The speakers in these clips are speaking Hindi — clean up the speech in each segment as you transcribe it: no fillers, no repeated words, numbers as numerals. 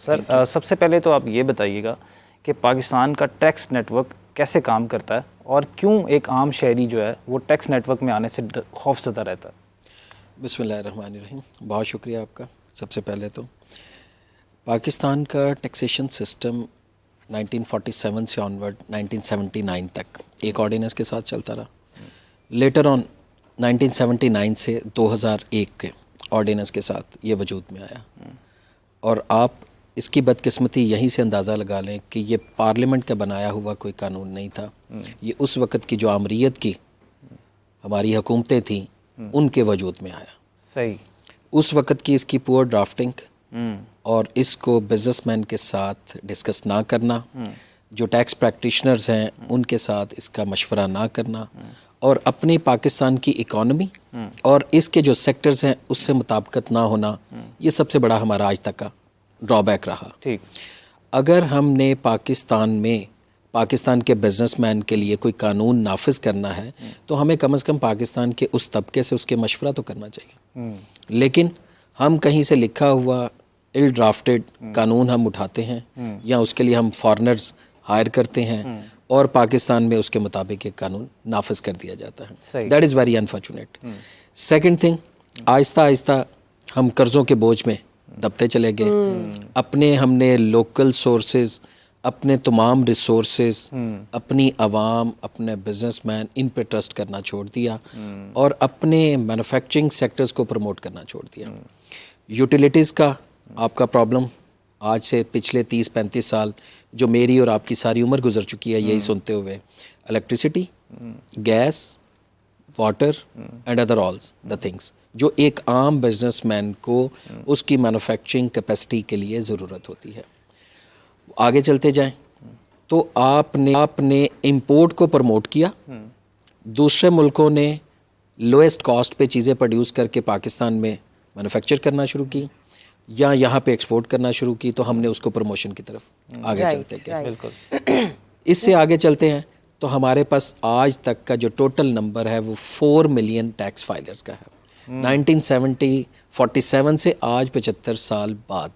सर सबसे पहले तो आप ये बताइएगा कि पाकिस्तान का टैक्स नेटवर्क कैसे काम करता है और क्यों एक आम शहरी जो है वो टैक्स नेटवर्क में आने से खौफज़दा रहता है। बिस्मिल्लाहिर्रहमानिर्रहीम, बहुत शुक्रिया आपका। सबसे पहले तो पाकिस्तान का टैक्सेशन सिस्टम 1947 से ऑनवर्ड 1979 तक एक ऑर्डिनेंस के साथ चलता रहा। लेटर ऑन 1979 से 2001 के ऑर्डिनेंस के साथ ये वजूद में आया। और आप इसकी बदकिस्मती यहीं से अंदाज़ा लगा लें कि ये पार्लियामेंट का बनाया हुआ कोई कानून नहीं था। ये उस वक़्त की जो आमरीत की हमारी हुकूमतें थीं उनके वजूद में आया। सही। उस वक़्त की इसकी पुअर ड्राफ्टिंग और इसको बिजनेसमैन के साथ डिस्कस ना करना, जो टैक्स प्रैक्टिशनर्स हैं उनके साथ इसका मशवरा ना करना और अपनी पाकिस्तान की इकॉनमी और इसके जो सेक्टर्स हैं उससे मुताबिकत ना होना, ये सबसे बड़ा हमारा आज तक का ड्रॉबैक रहा। ठीक। अगर हमने पाकिस्तान में पाकिस्तान के बिजनेसमैन के लिए कोई कानून नाफिज करना है तो हमें कम से कम पाकिस्तान के उस तबके से उसके मशवरा तो करना चाहिए। लेकिन हम कहीं से लिखा हुआ इल ड्राफ्टेड कानून हम उठाते हैं या उसके लिए हम फॉरेनर्स हायर करते हैं और पाकिस्तान में उसके मुताबिक एक कानून नाफिज कर दिया जाता है। That is very unfortunate. Second thing, Aahista Aahista हम कर्ज़ों के बोझ में दबते चले गए। अपने हमने लोकल सोर्सेज, अपने तमाम रिसोर्सेज, अपनी आवाम, अपने बिजनेसमैन, इन पे ट्रस्ट करना छोड़ दिया और अपने मैन्युफैक्चरिंग सेक्टर्स को प्रमोट करना छोड़ दिया। यूटिलिटीज़ का आपका प्रॉब्लम आज से पिछले 30-35 साल जो मेरी और आपकी सारी उम्र गुजर चुकी है यही सुनते हुए, electricity, gas, water and other all the things जो एक आम बिजनेसमैन को उसकी मैन्युफैक्चरिंग कैपेसिटी के लिए ज़रूरत होती है। आगे चलते जाएं तो आपने इंपोर्ट को प्रमोट किया, दूसरे मुल्कों ने लोएस्ट कॉस्ट पे चीज़ें प्रोड्यूस करके पाकिस्तान में मैन्युफैक्चर करना शुरू की या यहाँ पे एक्सपोर्ट करना शुरू की, तो हमने उसको प्रमोशन की तरफ आगे चलते गए। बिल्कुल। इससे आगे चलते हैं तो हमारे पास आज तक का जो टोटल नंबर है वो 4 मिलियन टैक्स फाइलर्स का है। 1947 से आज 75 साल बाद,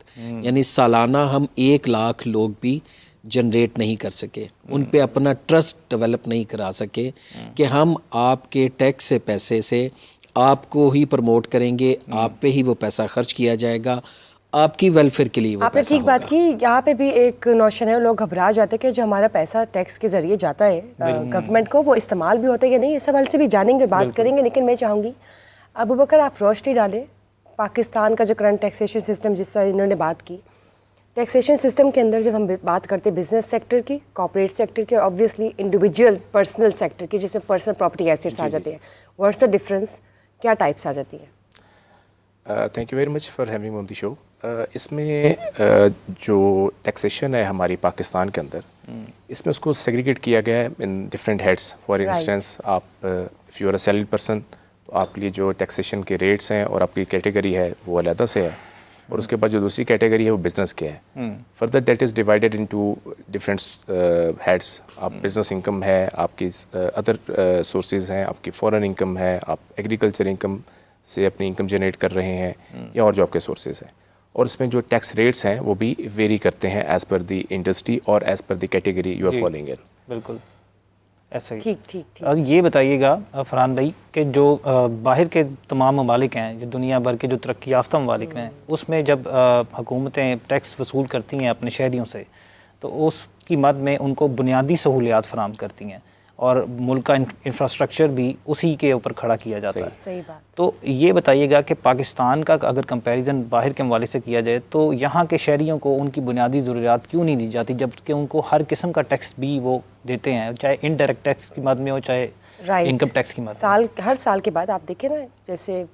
यानी सालाना हम 1 लाख लोग भी जनरेट नहीं कर सके, उन पे अपना ट्रस्ट डेवलप नहीं करा सके कि हम आपके टैक्स से पैसे से आपको ही प्रमोट करेंगे, आप पे ही वो पैसा खर्च किया जाएगा, आपकी वेलफेयर के लिए वो आपने पैसा ठीक बात की। यहाँ पे भी एक नोशन है, लोग घबरा जाते हैं कि जो हमारा पैसा टैक्स के ज़रिए जाता है गवर्नमेंट को, वो इस्तेमाल भी होता है या नहीं, इस सवाल से भी जानेंगे, बात करेंगे। लेकिन मैं चाहूँगी अबू बकर आप रोशनी डालें पाकिस्तान का जो करंट टैक्सेशन सिस्टम जिससे इन्होंने बात की। टैक्सेशन सिस्टम के अंदर जब हम बात करते हैं बिजनेस सेक्टर की, कॉर्पोरेट सेक्टर की और ऑब्वियसली इंडिविजुअल पर्सनल सेक्टर की जिसमें पर्सनल प्रॉपर्टी एसेट्स आ जाते हैं, व्हाट्स द डिफरेंस, क्या टाइप्स आ जाती हैं? Thank you very much for having on the show. इसमें जो टैक्सेशन है हमारी पाकिस्तान के अंदर, इसमें उसको सेग्रीगेट किया गया है in different heads. For instance आप if you are a salary person तो आपके लिए जो टैक्सेशन के रेट्स हैं और आपकी कैटेगरी है वो अलग से है, और उसके बाद जो दूसरी कैटेगरी है वो बिज़नेस के है। Further that is divided into different heads. आप बिज़नेस इनकम है, आपकी अदर सोर्सेज हैं, आपकी फॉरेन इनकम है, आप एग्रीकल्चर इनकम से अपनी इनकम जनरेट कर रहे हैं या और जो आपके सोर्सेज हैं। और इसमें जो टैक्स रेट्स हैं वो भी वेरी करते हैं एज़ पर द इंडस्ट्री और as per the category you are following in. बिल्कुल ऐसा ही। ठीक। अब ये बताइएगा फरहान भाई कि जो बाहर के तमाम ममालिक हैं, जो दुनिया भर के जो तरक्की याफ्ता ममालिक हैं, उसमें जब हुकूमतें टैक्स वसूल करती हैं अपने शहरियों से तो उसकी मद में उनको बुनियादी सहूलियात फराहम करती हैं और मुल्क का इंफ्रास्ट्रक्चर भी उसी के ऊपर खड़ा किया जाता है। सही बात। तो ये बताइएगा कि पाकिस्तान का अगर कंपैरिजन बाहर के हवाले से किया जाए तो यहाँ के शहरियों को उनकी बुनियादी ज़रूरियात क्यों नहीं दी जाती, जबकि उनको हर किस्म का टैक्स भी वो देते हैं, चाहे इनडायरेक्ट टैक्स की मद में हो चाहे इनकम टैक्स की मद में। हर साल के बाद आप देखें ना, जैसे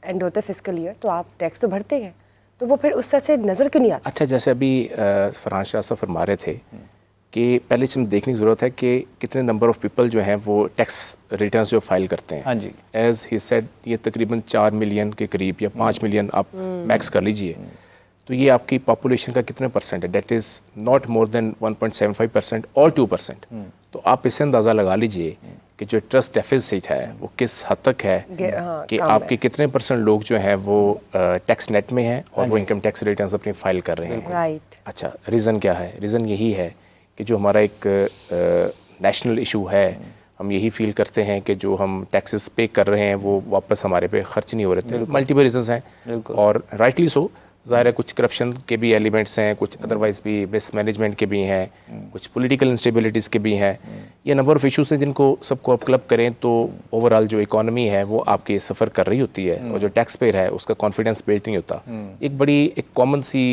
एंड होता है फिस्कल ईयर तो आप टैक्स तो भरते हैं, तो वो फिर उस से नज़र क्यों नहीं आता? अच्छा, जैसे अभी फरहान शाह साहब फरमा रहे थे कि पहले इसमें देखने की ज़रूरत है कि कितने नंबर ऑफ़ पीपल जो हैं वो टैक्स रिटर्न्स जो फाइल करते हैं। हाँ जी। एज़ ही सेड ये तकरीबन 4 मिलियन के करीब या 5 मिलियन आप मैक्स कर लीजिए, तो ये आपकी पॉपुलेशन का कितने परसेंट है? That is not more than 1.75% और 2%। तो आप इससे अंदाज़ा लगा लीजिए कि जो ट्रस्ट डेफिसिट है वो किस हद तक है, हाँ, कि कम आपके कितने % लोग जो हैं वो टैक्स नेट में हैं और वो इनकम टैक्स रिटर्न्स अपनी फाइल कर रहे हैं। राइट। अच्छा, रीज़न क्या है? रीज़न यही है कि जो हमारा एक नेशनल इशू है, हम यही फील करते हैं कि जो हम टैक्सेस पे कर रहे हैं वो वापस हमारे पे खर्च नहीं हो रहे थे। मल्टीपल रीजंस हैं और राइटली सो, ज़ाहिर है कुछ करप्शन के भी एलिमेंट्स हैं, कुछ अदरवाइज भी मिसमैनेजमेंट के भी हैं, कुछ पॉलिटिकल इंस्टेबिलिटीज़ के भी हैं। ये नंबर ऑफ़ इशूज़ हैं जिनको सबको आप क्लब करें तो ओवरऑल जो इकॉनमी है वो आपकी सफ़र कर रही होती है और जो टैक्स पेयर है उसका कॉन्फिडेंस बिल्ड नहीं होता। एक कॉमन सी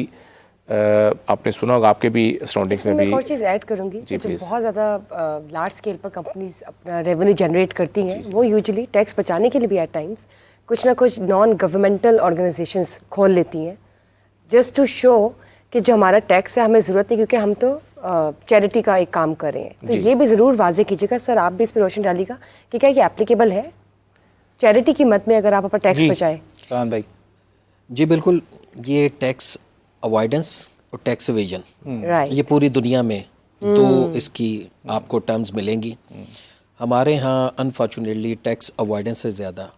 आपने सुना होगा आपके भी सराउंडिंग्स में भी। एक और चीज़ ऐड करूंगी कि जो बहुत ज़्यादा लार्ज स्केल पर कंपनीज अपना रेवेन्यू जनरेट करती हैं, वो यूजुअली टैक्स बचाने के लिए भी एट टाइम्स कुछ ना कुछ नॉन गवर्नमेंटल ऑर्गेनाइजेशंस खोल लेती हैं, जस्ट टू शो कि जो हमारा टैक्स है हमें ज़रूरत नहीं, क्योंकि हम तो चैरिटी का एक काम कर रहे हैं। तो ये भी ज़रूर वाजे कीजिएगा सर, आप भी इस पर रोशनी डालिएगा कि क्या ये एप्लीकेबल है चैरिटी की मद में अगर आप अपना टैक्स बचाएं। फरहान भाई जी बिल्कुल, ये टैक्स अवॉइडेंस और टैक्स एवेजन, राइट, ये पूरी दुनिया में दो इसकी आपको टर्म्स मिलेंगी। हमारे यहाँ अनफॉर्चुनेटली टैक्स अवॉइडेंस से ज़्यादा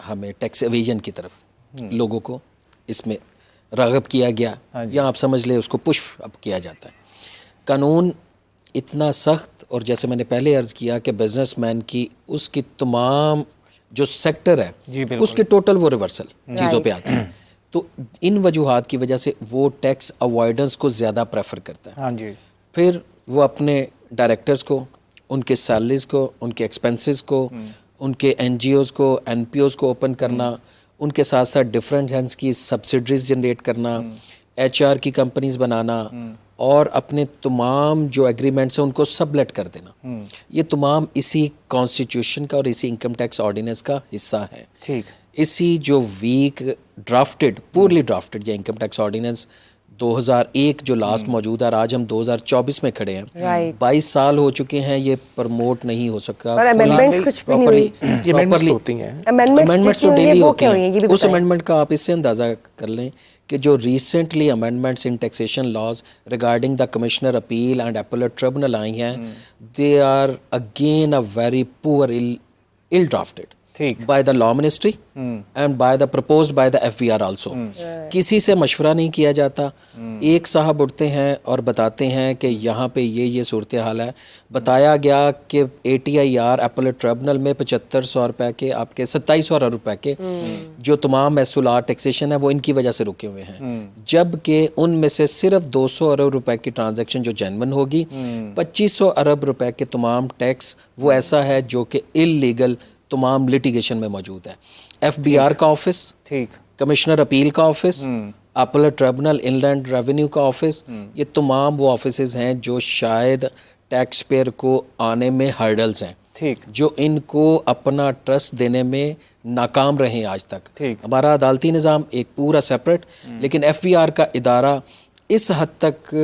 हमें टैक्स एवेजन की तरफ लोगों को इसमें राग़िब किया गया, या आप समझ ले उसको पुश अप किया जाता है। कानून इतना सख्त, और जैसे मैंने पहले अर्ज़ किया कि बिजनेसमैन की उसकी तमाम जो सेक्टर है उसके टोटल वो रिवर्सल चीज़ों पे आते हैं। तो इन वजूहात की वजह से वो टैक्स अवॉइडेंस को ज़्यादा प्रेफर करता है। हाँ जी। फिर वो अपने डायरेक्टर्स को, उनके सैलरीज़ को, उनके एक्सपेंसेस को, उनके NGOs को, NPOs को ओपन करना, उनके साथ साथ डिफरेंट हैंड्स की सब्सिडरीज जनरेट करना, HR की कंपनीज बनाना और अपने तमाम जो एग्रीमेंट्स हैं उनको सबलेट कर देना, ये तमाम इसी कॉन्स्टिट्यूशन का और इसी इनकम टैक्स ऑर्डिनेंस का हिस्सा है। ठीक, इसी जो वीक ड्राफ्टेड, पूरली ड्राफ्टेड या इनकम टैक्स ऑर्डिनेंस 2001 जो लास्ट मौजूद है, आज हम 2024 में खड़े हैं, 22 साल हो चुके हैं, ये प्रमोट नहीं हो सका। और अमेंडमेंट्स कुछ भी नहीं हुई। प्रॉपर्ली होती हैं, अमेंडमेंट्स तो डेली होती हैं। उस हैं। अमेंडमेंट का आप इससे अंदाज़ा कर लें कि जो recently amendments in taxation laws regarding the commissioner appeal and appellate tribunal आई हैं, they are again a very poor ill drafted by the law ministry and by the proposed by the FBR also. किसी से मशवरा नहीं किया जाता। एक साहब उठते हैं और बताते हैं कि यहाँ पे ये सूरत हाल है। बताया गया कि ATIR एपेलेट ट्रिब्यूनल में 7500 रुपए के, आपके 2700 अरब रुपए के जो तमाम महसूलात टैक्सेशन है वो इनकी वजह से रुके हुए हैं, जबकि उनमें से सिर्फ 200 अरब रुपए की ट्रांजैक्शन जो जेन्युइन होगी, 2500 अरब रुपए के तमाम टैक्स वो ऐसा है जो कि इल्लीगल तमाम लिटिगेशन में मौजूद है। FBR का ऑफिस, ठीक, कमिश्नर अपील का office, appellate tribunal, inland revenue का ऑफिस, ये तमाम वो ऑफिसेज हैं जो शायद टैक्स पेयर को आने में हर्डल्स हैं, ठीक, जो इनको अपना ट्रस्ट देने में नाकाम रहे हैं आज तक। हमारा अदालती निज़ाम एक पूरा सेपरेट, लेकिन FBR का इदारा इस हद तक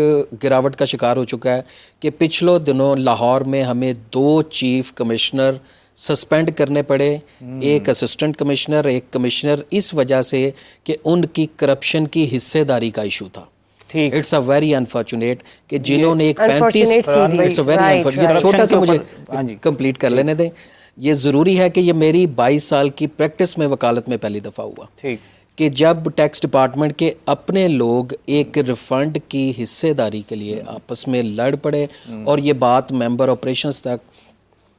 गिरावट का शिकार हो चुका है कि पिछले दिनों लाहौर में हमें 2 चीफ कमिश्नर सस्पेंड करने पड़े, एक असिस्टेंट कमिश्नर, एक कमिश्नर, इस वजह से कि उनकी करप्शन की हिस्सेदारी का इशू था। इट्स अ वेरी अनफॉर्चुनेट कि जिन्होंने एक 35 इट्स अ वेरी अनफॉर्चुनेट, छोटा सा मुझे कंप्लीट कर लेने दें। ये ज़रूरी है कि ये मेरी 22 साल की प्रैक्टिस में वकालत में पहली दफ़ा हुआ कि जब टैक्स डिपार्टमेंट के अपने लोग एक रिफंड की हिस्सेदारी के लिए आपस में लड़ पड़े और ये बात मेंबर ऑपरेशंस तक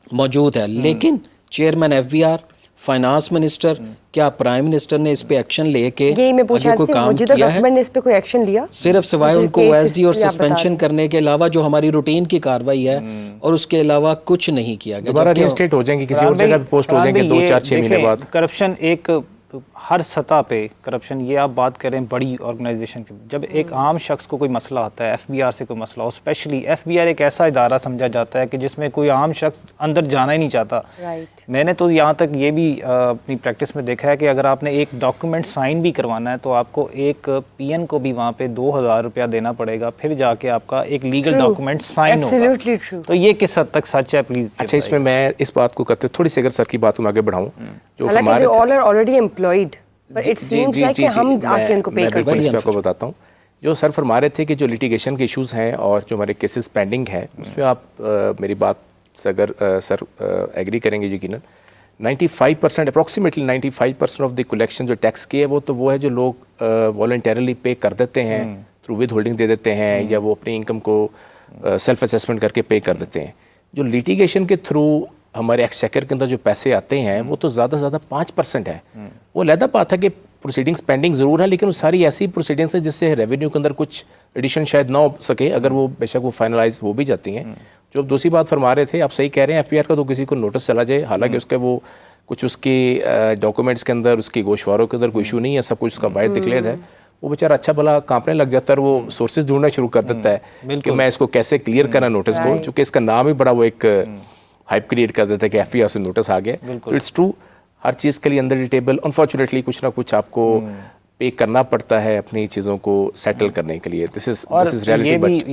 मौजूद है। लेकिन चेयरमैन FBR, फाइनेंस मिनिस्टर, क्या प्राइम मिनिस्टर ने इस पे एक्शन लेके कोई काम किया है? ने इस पे कोई एक्शन लिया? सिर्फ सिवाय उनको OSD और सस्पेंशन करने के अलावा जो हमारी रूटीन की कार्रवाई है, और उसके अलावा कुछ नहीं किया गया। दोबारा रीइंस्टेट हो जाएंगे, किसी और जगह पे पोस्ट हो जाएंगे 2-4-6 महीने बाद। करप्शन एक हर सतह पे करप्शन, ये आप बात करें बड़ी ऑर्गेनाइजेशन की, जब एक आम शख्स को कोई मसला आता है, FBR से कोई मसला हो, स्पेशली FBR एक ऐसा इदारा समझा जाता है कि जिसमें कोई आम शख्स अंदर जाना ही नहीं चाहता। मैंने तो यहाँ तक ये भी अपनी प्रैक्टिस में देखा है कि अगर आपने एक डॉक्यूमेंट साइन भी करवाना है तो आपको एक PN को भी वहाँ पे 2000 रुपया देना पड़ेगा, फिर जाके आपका एक लीगल डॉक्यूमेंट साइन होगा। तो ये किस हद तक सच है, प्लीज? अच्छा, इसमें मैं इस बात को करते थोड़ी सी अगर सर की बात आगे बढ़ाऊँ, जो हमारे आपको बताता हूँ, जो सर फरमा रहे थे कि जो लिटिगेशन के इश्यूज़ हैं और जो हमारे केसेस पेंडिंग हैं, उसमें आप मेरी बात अगर सर एग्री करेंगे यकीनन 95% अप्रॉक्सीमेटली 95% ऑफ द कलेक्शन जो टैक्स की है वो है जो लोग वॉलंटरली पे कर देते हैं, थ्रू विद होल्डिंग दे देते हैं, या वो अपनी इनकम को सेल्फ असेसमेंट करके पे कर देते हैं। जो लिटिगेशन के थ्रू हमारे एक्सचेकर के अंदर जो पैसे आते हैं वो तो ज़्यादा से ज़्यादा 5% है। वो अलहदा बात है कि प्रोसीडिंग्स पेंडिंग ज़रूर है, लेकिन वो सारी ऐसी प्रोसीडिंग्स है जिससे रेवेन्यू के अंदर कुछ एडिशन शायद ना हो सके, अगर वो बेशक वो फाइनलाइज हो भी जाती हैं। जो दूसरी बात फरमा रहे थे, आप सही कह रहे हैं, एफपीआर का तो किसी को नोटिस चला जाए, हालांकि उसके वो कुछ उसके डॉक्यूमेंट्स के अंदर, उसकी गोशवारों के अंदर कोई इशू नहीं है, सब कुछ उसका वाइड डिक्लेयर है, वो बेचारा अच्छा भला कांपने लग जाता है और वो सोर्सेज ढूंढना शुरू कर देता है कि मैं इसको कैसे क्लियर करा नोटिस को, चूँकि इसका नाम ही बड़ा वो एक हाइप क्रिएट कर देता है कि एफपीआर से नोटिस आ गया। तो इट्स ट्रू, हर चीज़ के लिए अंदर टेबल अनफॉर्चुनेटली कुछ ना कुछ आपको पे करना पड़ता है अपनी चीज़ों को सेटल करने के लिए। This is reality.